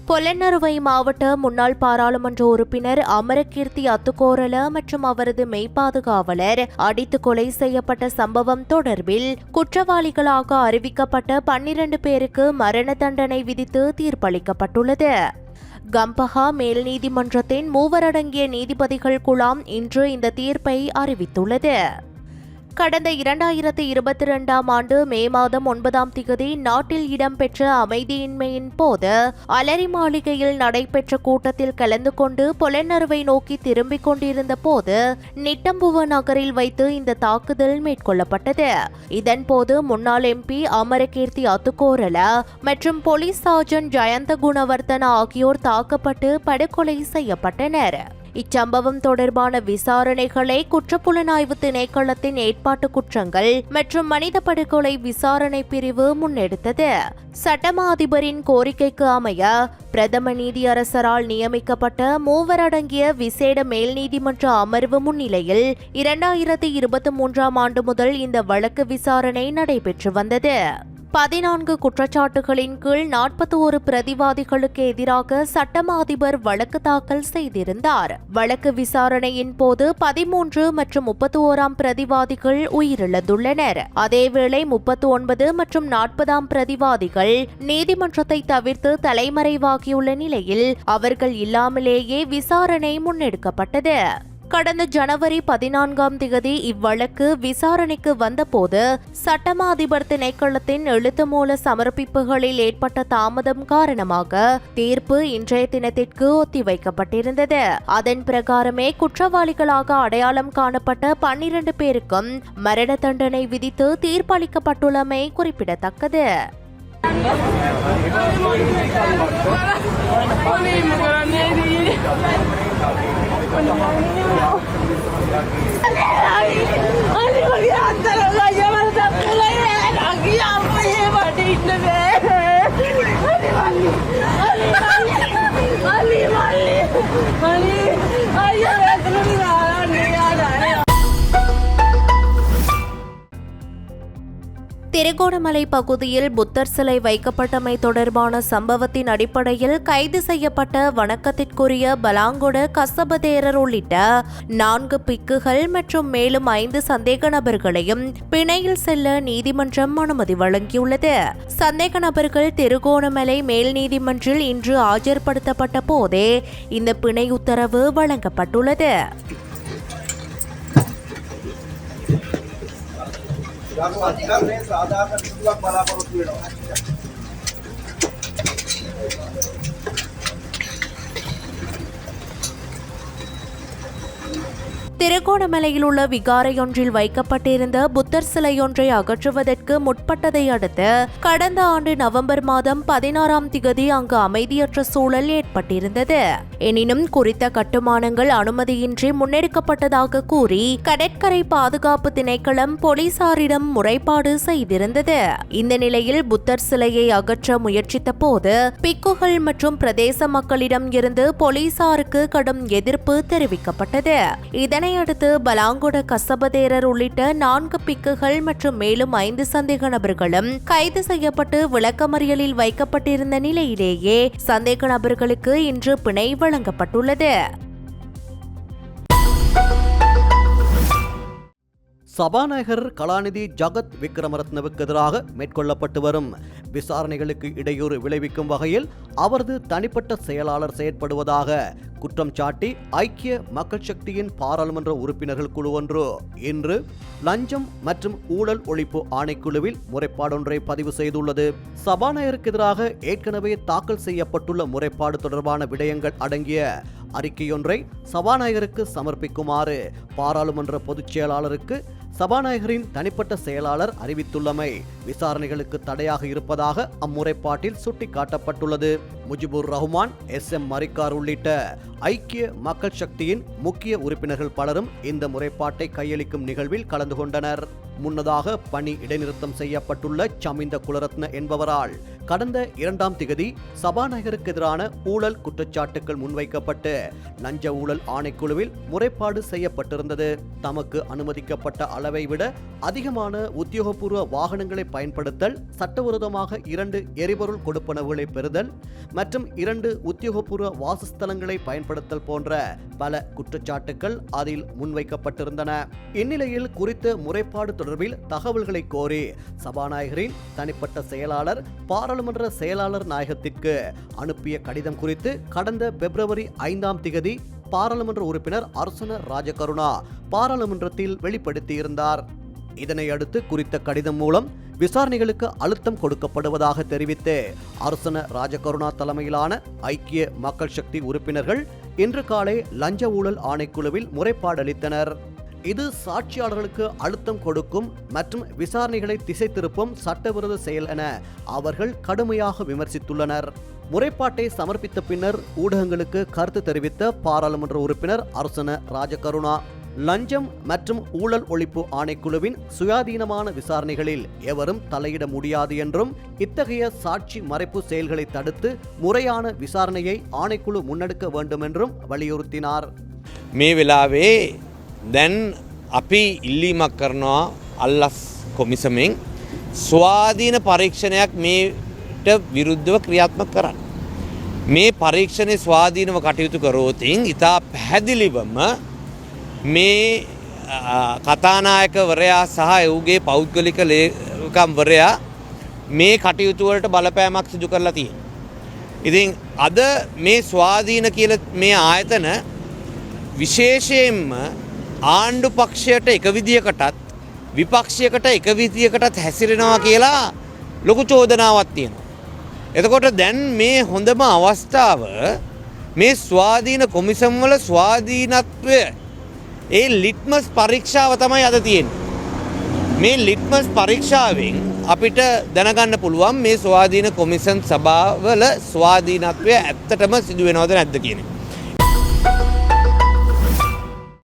பொலன்னறுவை மாவட்ட முன்னாள் பாராளுமன்ற உறுப்பினர் அமரகீர்த்தி அத்துக்கோரல மற்றும் அவரது மெய்பாதுகாவலர் அடித்து கொலை செய்யப்பட்ட சம்பவம் தொடர்பில் குற்றவாளிகளாக அறிவிக்கப்பட்ட 12 பேருக்கு மரண தண்டனை விதித்து தீர்ப்பளிக்கப்பட்டுள்ளது. கம்பஹா மேல் நீதிமன்றத்தின் 3 அடங்கிய நீதிபதிகள் குழாம் இன்று இந்த தீர்ப்பை அறிவித்துள்ளது. கடந்த 2022ஆம் ஆண்டு மே மாதம் 9ஆம் திகதி நாட்டில் இடம்பெற்ற அமைதியின்மையின் போது அலரி மாளிகையில் நடைபெற்ற கூட்டத்தில் கலந்து கொண்டு பொலன்னறுவை நோக்கி திரும்பிக் கொண்டிருந்த போது நிட்டம்புவ நகரில் வைத்து இந்த தாக்குதல் மேற்கொள்ளப்பட்டது. இதன்போது முன்னாள் MP அமரகீர்த்தி அத்துக்கோரல மற்றும் போலீஸ் சார்ஜன் ஜயந்த குணவர்தன ஆகியோர் தாக்கப்பட்டு படுகொலை செய்யப்பட்டனர். இச்சம்பவம் தொடர்பான விசாரணைகளை குற்றப்புலனாய்வு திணைக்களத்தின் ஏற்பாட்டு குற்றங்கள் மற்றும் மனித படுகொலை விசாரணை பிரிவு முன்னெடுத்தது. சட்டமா அதிபரின் கோரிக்கைக்கு அமைய பிரதம நீதியரசரால் நியமிக்கப்பட்ட 3 அடங்கிய விசேட மேல் நீதிமன்ற அமர்வு முன்னிலையில் 2023ஆம் ஆண்டு முதல் இந்த வழக்கு விசாரணை நடைபெற்று வந்தது. 14 குற்றச்சாட்டுகளின் கீழ் 41 பிரதிவாதிகளுக்கு எதிராக சட்டமா அதிபர் வழக்கு தாக்கல் செய்திருந்தார். வழக்கு விசாரணையின் போது 13 மற்றும் 31ஆம் பிரதிவாதிகள் உயிரிழந்துள்ளனர். அதேவேளை 39 மற்றும் 40ஆம் பிரதிவாதிகள் நீதிமன்றத்தை தவிர்த்து தலைமறைவாகியுள்ள நிலையில் அவர்கள் இல்லாமலேயே விசாரணை முன்னெடுக்கப்பட்டது. கடந்த ஜனவரி 14ஆம் திகதி இவ்வழக்கு விசாரணைக்கு வந்தபோது சட்டமா அதிபர் திணைக்களத்தின் எழுத்து மூல சமர்ப்பிப்புகளில் ஏற்பட்ட தாமதம் காரணமாக தீர்ப்பு இன்றைய தினத்திற்கு ஒத்திவைக்கப்பட்டிருந்தது. அதன் பிரகாரமே குற்றவாளிகளாக அடையாளம் காணப்பட்ட 12 பேருக்கும் மரண தண்டனை விதித்து தீர்ப்பளிக்கப்பட்டுள்ளமை குறிப்பிடத்தக்கது. திருகோணமலை பகுதியில் புத்தர் சிலை வைக்கப்பட்டமை தொடர்பான சம்பவத்தின் அடிப்படையில் கைது செய்யப்பட்ட வணக்கத்திற்குரிய பலாங்கொட கசபதேரர் உள்ளிட்ட 4 பிக்குகள் மற்றும் மேலும் 5 சந்தேக நபர்களையும் பிணையில் செல்ல நீதிமன்றம் அனுமதி வழங்கியுள்ளது. சந்தேக நபர்கள் திருகோணமலை மேல் நீதிமன்றில் இன்று ஆஜர்படுத்தப்பட்ட போதே இந்த பிணை உத்தரவு வழங்கப்பட்டுள்ளது. साधारण बलापरुत्व திருகோணமலையில் உள்ள விகாரையொன்றில் வைக்கப்பட்டிருந்த புத்தர் சிலையொன்றை அகற்றுவதற்கு முற்பட்டதை அடுத்து கடந்த ஆண்டு நவம்பர் மாதம் 16ஆம் திகதி அங்கு அமைதியற்ற சூழல் ஏற்பட்டிருந்தது. எனினும் குறித்த கட்டுமானங்கள் அனுமதியின்றி முன்னெடுக்கப்பட்டதாக கூறி கடற்கரை பாதுகாப்பு திணைக்களம் போலீசாரிடம் முறைப்பாடு செய்திருந்தது. இந்த நிலையில் புத்தர் சிலையை அகற்ற முயற்சித்த போது பிக்குகள் மற்றும் பிரதேச மக்களிடம் இருந்து போலீசாருக்கு கடும் எதிர்ப்பு தெரிவிக்கப்பட்டது. இதனையடுத்து பலாங்கொட கசபதேரர் உள்ளிட்ட 4 பிக்குகள் மற்றும் மேலும் 5 சந்தேக நபர்களும் கைது செய்யப்பட்டு விளக்கமறியலில் வைக்கப்பட்டிருந்த நிலையிலேயே சந்தேக நபர்களுக்கு இன்று பிணை வழங்கப்பட்டுள்ளது. சபாநாயகர் கலாநிதி ஜகத் விக்ரமரத்னவுக்கு எதிராக மேற்கொள்ளப்பட்டு வரும் விசாரணைகளுக்கு இடையூறு விளைவிக்கும் வகையில் அவரது தனிப்பட்ட செயலாளர் செயற்படுவதாக குற்றம் சாட்டி ஐக்கிய மக்கள் சக்தியின் பாராளுமன்ற உறுப்பினர்கள் குழு ஒன்று இன்று லஞ்சம் மற்றும் ஊழல் ஒழிப்பு ஆணைக்குழுவில் முறைப்பாடொன்றை பதிவு செய்துள்ளது. சபாநாயகருக்கு எதிராக ஏற்கனவே தாக்கல் செய்யப்பட்டுள்ள முறைப்பாடு தொடர்பான விடயங்கள் அடங்கிய அறிக்கையொன்றை சபாநாயகருக்கு சமர்ப்பிக்குமாறு பாராளுமன்ற பொதுச் செயலாளருக்கு சபாநாயகரின் தனிப்பட்ட செயலாளர் அறிவித்துள்ளமை விசாரணைகளுக்கு தடையாக இருப்பதாக அம்முறைப்பாட்டில் சுட்டிக்காட்டப்பட்டுள்ளது. முஜிபுர் ரஹ்மான், SM மரிக்கார் உள்ளிட்ட ஐக்கிய மக்கள் சக்தியின் முக்கிய உறுப்பினர்கள் பலரும் இந்த முறைப்பாட்டை கையளிக்கும் நிகழ்வில் கலந்து கொண்டனர். முன்னதாக பணி இடைநிறுத்தம் செய்யப்பட்டுள்ள சமிந்த குலரத்ன என்பவரால் கடந்த 2ஆம் திகதி சபாநாயகருக்கு எதிரான ஊழல் குற்றச்சாட்டுகள் முன்வைக்கப்பட்டு லஞ்ச ஊழல் ஆணைக்குழுவில் முறைப்பாடு செய்யப்பட்டிருந்தது. தமக்கு அனுமதிக்கப்பட்ட அளவை விட அதிகமான உத்தியோகபூர்வ வாகனங்களை பயன்படுத்தல், சட்டவிரோதமாக 2 எரிபொருள் கொடுப்பனவுகளை பெறுதல் மற்றும் 2 உத்தியோகபூர்வ வாசஸ்தலங்களை பயன்படுத்தல் போன்ற பல குற்றச்சாட்டுகள் அதில் முன்வைக்கப்பட்டிருந்தன. இந்நிலையில் குறித்த முறைப்பாடு தொடர்பில் தகவல்களை கோரி சபாநாயகரின் தனிப்பட்ட செயலாளர் பாராளுமன்ற செயலாளர் நாயகத்திற்கு அனுப்பிய கடிதம் குறித்து கடந்த பிப்ரவரி 5ஆம் திகதி பாராளுமன்ற உறுப்பினர் அர்சன ராஜகருணா பாராளுமன்றத்தில் வெளிப்படுத்தியிருந்தார். இதனை அடுத்து குறித்த கடிதம் மூலம் விசாரணைகளுக்கு அழுத்தம் கொடுக்கப்படுவதாக தெரிவித்து அர்சன ராஜகருணா தலைமையிலான ஐக்கிய மக்கள் சக்தி உறுப்பினர்கள் இன்று காலை லஞ்ச ஊழல் ஆணைக்குழுவில் முறைப்பாடு அளித்தனர். இது சாட்சியாளர்களுக்கு அழுத்தம் கொடுக்கும் மற்றும் விசாரணைகளை திசை திருப்பும் சட்டவிரோத செயல் என அவர்கள் கடுமையாக விமர்சித்துள்ளனர். முறைப்பாட்டை சமர்ப்பித்த பின்னர் ஊடகங்களுக்கு கருத்து தெரிவித்த பாராளுமன்ற உறுப்பினர் அர்சன ராஜகருணா, லஞ்சம் மற்றும் ஊழல் ஒழிப்பு ஆணைக்குழுவின் சுயாதீனமான விசாரணைகளில் எவரும் தலையிட முடியாது என்றும், இத்தகைய சாட்சி மறைப்பு செயல்களை தடுத்து முறையான விசாரணையை ஆணைக்குழு முன்னெடுக்க வேண்டும் என்றும் வலியுறுத்தினார். මේ වෙලාවේ දැන් අපි ඉල්ලීමක් කරනවා අල්ලස් කොමිසමෙන් ස්වාධීන පරීක්ෂණයක් මේට විරුද්ධව ක්‍රියාත්මක කරන්න. මේ පරීක්ෂණය ස්වාධීනව කටයුතු කරෝතින් ඉතා පැහැදිලිවම මේ කතානායකවරයා සහ ඔහුගේ පෞද්ගලික ලේකම්වරයා මේ කටයුතු වලට බලපෑමක් සිදු කරලා තියෙනවා. ඉතින් අද මේ ස්වාධීන කියලා මේ ආයතන විශේෂයෙන්ම ආණ්ඩු පක්ෂයට එක විදියකටත් විපක්ෂයකට එක විදියකටත් හැසිරෙනවා කියලා ලොකු චෝදනාවක් තියෙනවා. එතකොට දැන් මේ හොඳම අවස්ථාව මේ ස්වාධීන කොමිසම් වල ස්වාධීනත්වය ඒ ලිට්මස් පරීක්ෂාව තමයි අද තියෙන්නේ. මේ ලිට්මස් පරීක්ෂාවෙන් අපිට දැනගන්න පුළුවන් මේ ස්වාධීන කොමිසම් සභාවල ස්වාධීනත්වය ඇත්තටම සිදු වෙනවද නැද්ද කියන එක.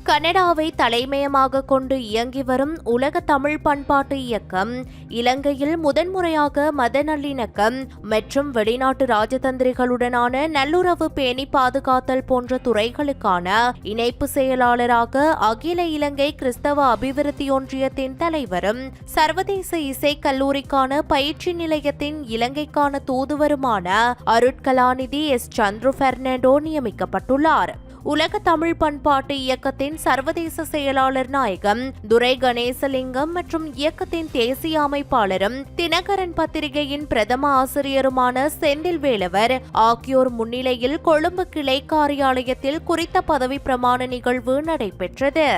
கனடாவை தலைமையமாக கொண்டு இயங்கி வரும் உலக தமிழ் பண்பாட்டு இயக்கம் இலங்கையில் முதன்முறையாக மத நல்லிணக்கம் மற்றும் வெளிநாட்டு ராஜதந்திரிகளுடனான நல்லுறவு பேணி பாதுகாத்தல் போன்ற துறைகளுக்கான இணைப்பு செயலாளராக அகில இலங்கை கிறிஸ்தவ அபிவிருத்தி ஒன்றியத்தின் தலைவரும் சர்வதேச இசை கல்லூரிக்கான பயிற்சி நிலையத்தின் இலங்கைக்கான தூதுவருமான அருட்கலாநிதி எஸ். சந்துரு பெர்னாண்டோ நியமிக்கப்பட்டுள்ளார். உலக தமிழ் பண்பாட்டு இயக்கத்தின் சர்வதேச செயலாளர் நாயகம் துரை கணேசலிங்கம் மற்றும் இயக்கத்தின் தேசிய அமைப்பாளரும் தினகரன் பத்திரிகையின் பிரதம ஆசிரியருமான செந்தில் வேலவர் ஆகியோர் முன்னிலையில் கொழும்பு கிளை காரியாலயத்தில் குறித்த பதவி பிரமாண நிகழ்வு நடைபெற்றது.